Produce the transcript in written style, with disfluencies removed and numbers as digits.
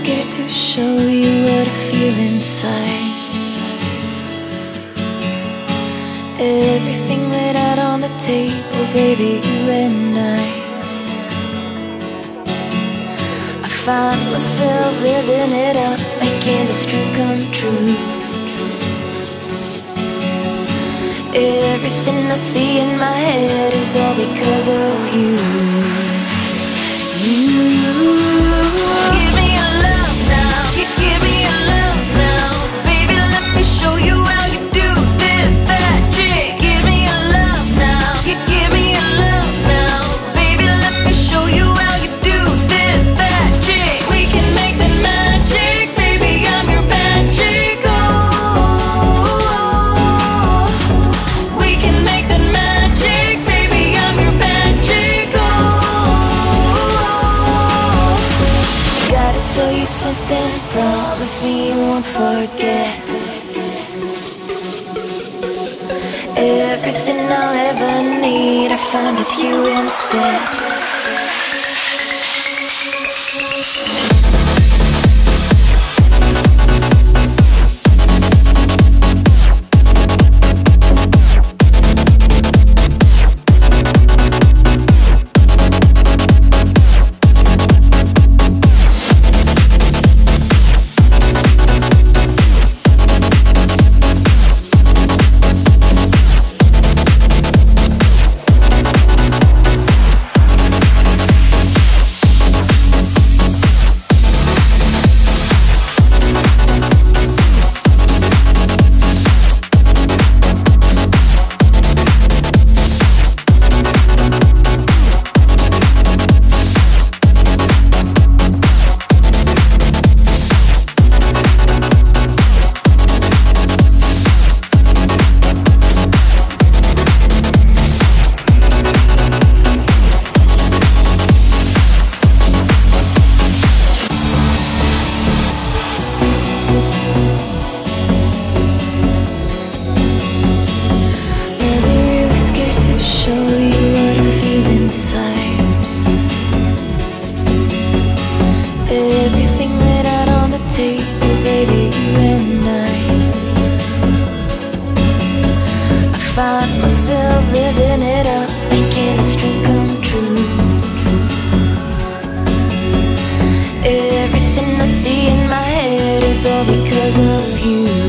scared to show you what I feel inside. Everything laid out on the table, baby, you and I find myself living it up, making this dream come true. Everything I see in my head is all because of you. Give me your love now, give me your love now. Baby, let me show you how you do this magic. Give me your love now, give me your love now. Baby, let me show you how you do this magic. We can make that magic, baby, I'm your magic. Oh, we can make that magic, baby, I'm your magic. Oh, gotta tell you something, promise me you won't forget. Everything I'll ever need I find with you instead. Everything laid out on the table, baby, you and I find myself living it up, making this dream come true. Everything I see in my head is all because of you.